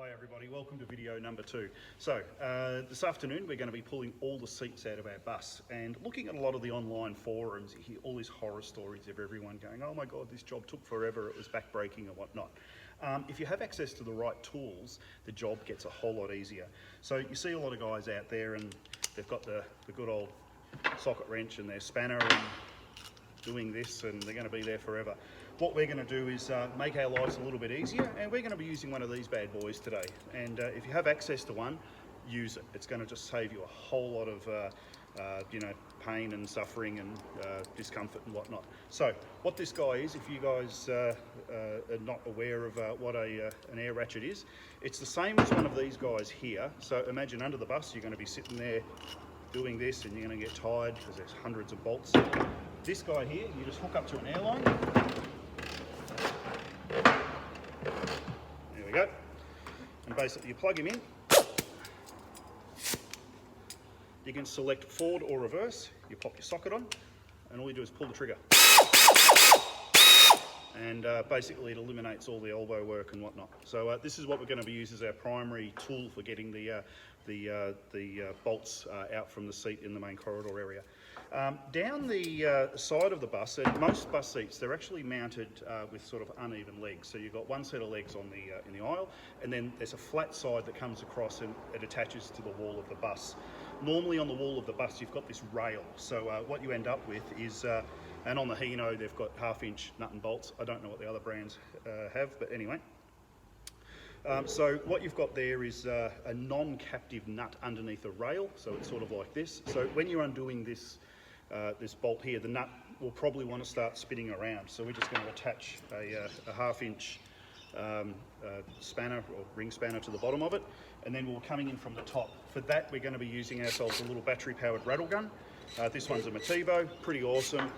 Hi everybody, welcome to video number 2. So this afternoon we're going to be pulling all the seats out of our bus, and looking at a lot of the online forums you hear all these horror stories of everyone going, oh my god, this job took forever, it was backbreaking and whatnot. If you have access to the right tools, the job gets a whole lot easier. So you see a lot of guys out there and they've got the good old socket wrench and their spanner and doing this, and they're going to be there forever. What we're going to do is make our lives a little bit easier, and we're going to be using one of these bad boys today. And if you have access to one, use it. It's going to just save you a whole lot of pain and suffering and discomfort and whatnot. So what this guy is, if you guys are not aware of what an air ratchet is, it's the same as one of these guys here. So imagine under the bus you're going to be sitting there doing this, and you're going to get tired because there's hundreds of bolts. This guy here, you just hook up to an airline. There we go. And basically you plug him in. You can select forward or reverse. You pop your socket on, and all you do is pull the trigger. And basically it eliminates all the elbow work and whatnot. So this is what we're going to be using as our primary tool for getting the bolts out from the seat in the main corridor area. Down the side of the bus, and most bus seats, they're actually mounted with sort of uneven legs. So you've got one set of legs on in the aisle, and then there's a flat side that comes across and it attaches to the wall of the bus. Normally on the wall of the bus you've got this rail, so what you end up with is, and on the Hino they've got 1/2-inch nut and bolts. I don't know what the other brands have, but anyway. So what you've got there is a non-captive nut underneath a rail, so it's sort of like this. So when you're undoing this bolt here, the nut will probably want to start spinning around. So we're just going to attach a 1/2-inch spanner or ring spanner to the bottom of it, and then we're coming in from the top. For that we're going to be using ourselves a little battery powered rattle gun. This one's a Motivo, pretty awesome.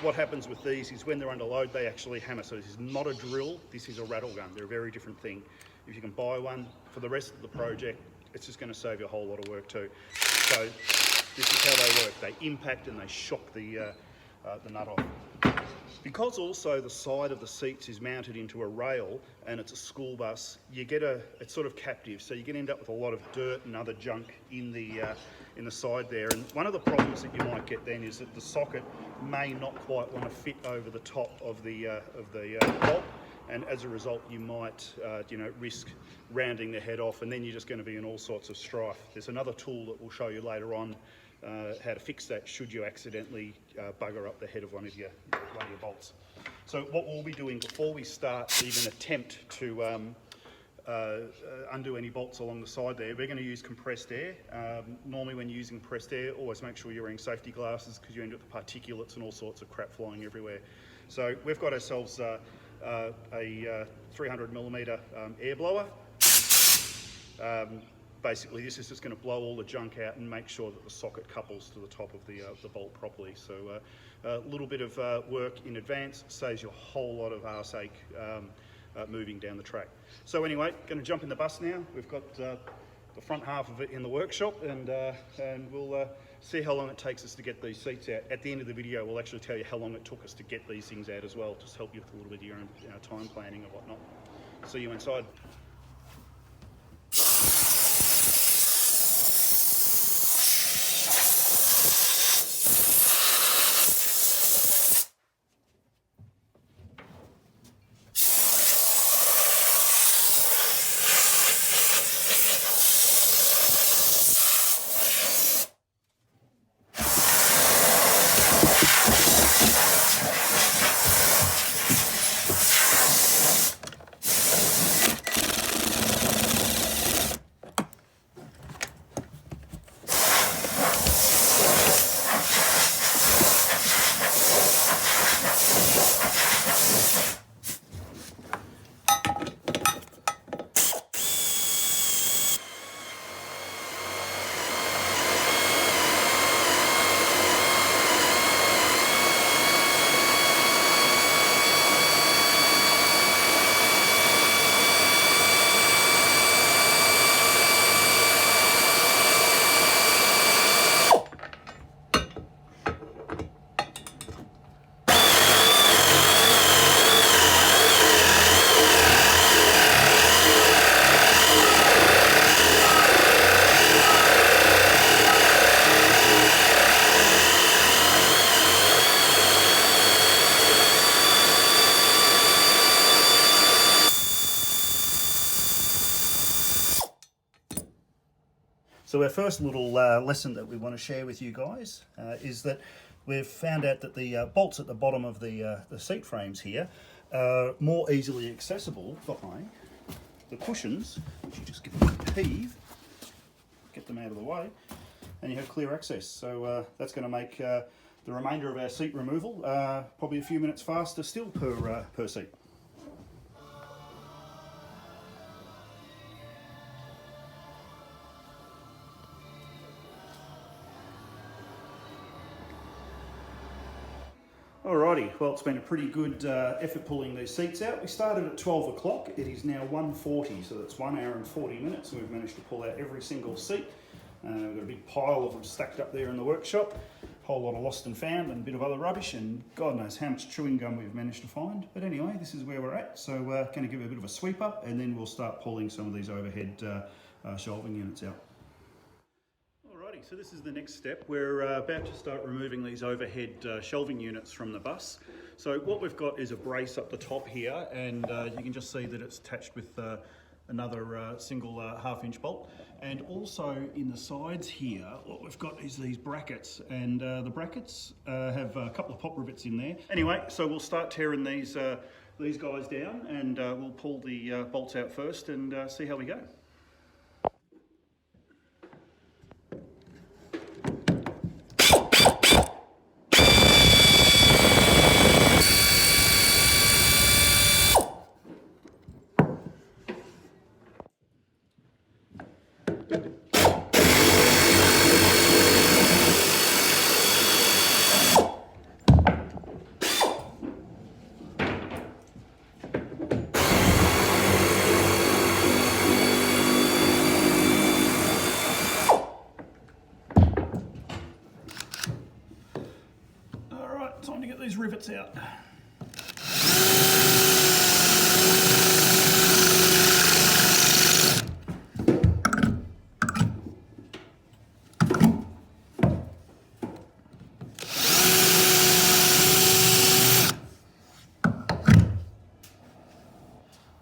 What happens with these is when they're under load they actually hammer. So this is not a drill, this is a rattle gun. They're a very different thing. If you can buy one for the rest of the project, it's just going to save you a whole lot of work too. So this is how they work. They impact and they shock the nut off. Because also the side of the seats is mounted into a rail and it's a school bus, it's sort of captive, so you can end up with a lot of dirt and other junk in the side there. And one of the problems that you might get then is that the socket may not quite want to fit over the top of the bolt, and as a result you might risk rounding the head off, and then you're just going to be in all sorts of strife. There's another tool that we'll show you later on how to fix that should you accidentally bugger up the head of one of your bolts. So what we'll be doing before we start even attempt to undo any bolts along the side there, we're going to use compressed air. Normally when you're using compressed air, always make sure you're wearing safety glasses because you end up with particulates and all sorts of crap flying everywhere. So we've got ourselves a 300mm air blower. Basically this is just going to blow all the junk out and make sure that the socket couples to the top of the bolt properly. So a little bit of work in advance saves you a whole lot of arse ache moving down the track. So anyway, going to jump in the bus now. We've got the front half of it in the workshop, and we'll see how long it takes us to get these seats out. At the end of the video we'll actually tell you how long it took us to get these things out as well, just to help you with a little bit of your own time planning and whatnot. See you inside. So our first little lesson that we want to share with you guys is that we've found out that the bolts at the bottom of the seat frames here are more easily accessible by the cushions, which you just give them a heave, get them out of the way, and you have clear access. So that's going to make the remainder of our seat removal probably a few minutes faster still per seat. Alrighty, well, it's been a pretty good effort pulling these seats out. We started at 12 o'clock, it is now 1:40, so that's 1 hour and 40 minutes, and we've managed to pull out every single seat. We've got a big pile of them stacked up there in the workshop, a whole lot of lost and found and a bit of other rubbish, and God knows how much chewing gum we've managed to find. But anyway, this is where we're at, so we're going to give it a bit of a sweep up, and then we'll start pulling some of these overhead shelving units out. So this is the next step. We're about to start removing these overhead shelving units from the bus. So what we've got is a brace up the top here, and you can just see that it's attached with another single 1/2-inch bolt. And also in the sides here, what we've got is these brackets, and the brackets have a couple of pop rivets in there. Anyway, so we'll start tearing these guys down, and we'll pull the bolts out first and see how we go. Time to get these rivets out.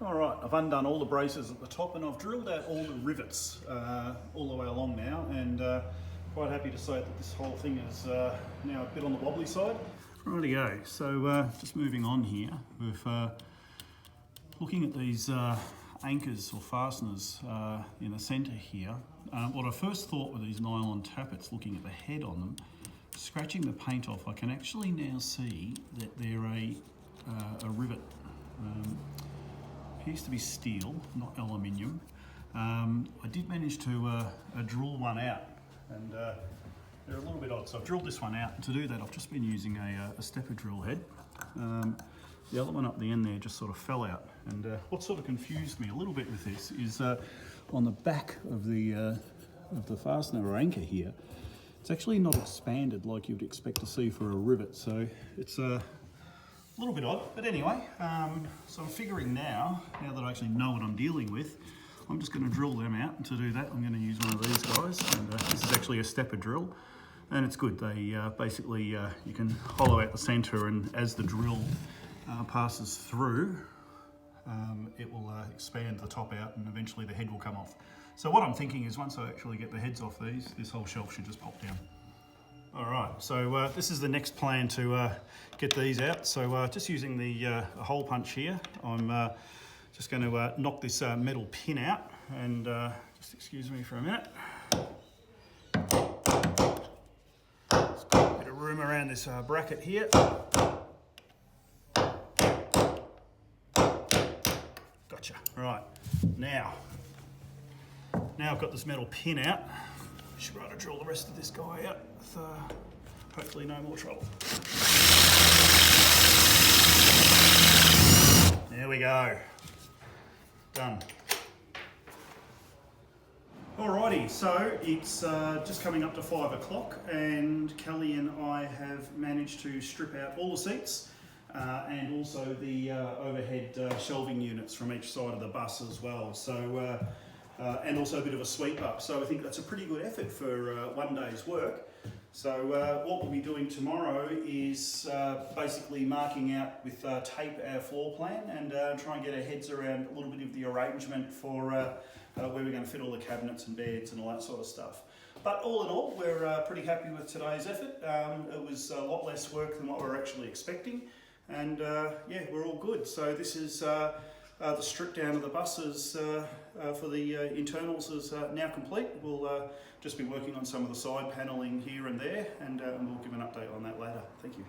Alright, I've undone all the braces at the top, and I've drilled out all the rivets all the way along now, and quite happy to say that this whole thing is now a bit on the wobbly side. Rightio, so just moving on here, we're looking at these anchors or fasteners in the centre here. What I first thought were these nylon tappets, looking at the head on them, scratching the paint off, I can actually now see that they're a rivet. Appears to be steel, not aluminium. I did manage to drill one out, and they're a little bit odd, so I've drilled this one out, and to do that I've just been using a stepper drill head. The other one up the end there just sort of fell out, and what sort of confused me a little bit with this is on the back of the fastener or anchor here, it's actually not expanded like you'd expect to see for a rivet, so it's a little bit odd. But anyway, so I'm figuring now that I actually know what I'm dealing with, I'm just going to drill them out, and to do that I'm going to use one of these guys, and this is actually a stepper drill, and it's good. They basically, you can hollow out the centre, and as the drill passes through, it will expand the top out, and eventually the head will come off. So what I'm thinking is once I actually get the heads off these, this whole shelf should just pop down. Alright, so this is the next plan to get these out. So just using the hole punch here, I'm just going to knock this metal pin out, and just excuse me for a minute. Just got a bit of room around this bracket here. Gotcha. Right, now I've got this metal pin out. Should be able to drill the rest of this guy out with hopefully no more trouble. There we go. Done. Alrighty, so it's just coming up to 5 o'clock, and Kellie and I have managed to strip out all the seats and also the overhead shelving units from each side of the bus as well. So and also a bit of a sweep up. So I think that's a pretty good effort for one day's work. So what we'll be doing tomorrow is basically marking out with tape our floor plan and try and get our heads around a little bit of the arrangement for where we're going to fit all the cabinets and beds and all that sort of stuff. But all in all, we're pretty happy with today's effort. It was a lot less work than what we were actually expecting, and yeah, we're all good. So this is the strip down of the buses for the internals is now complete. We'll just be working on some of the side panelling here and there, and we'll give an update on that later. Thank you.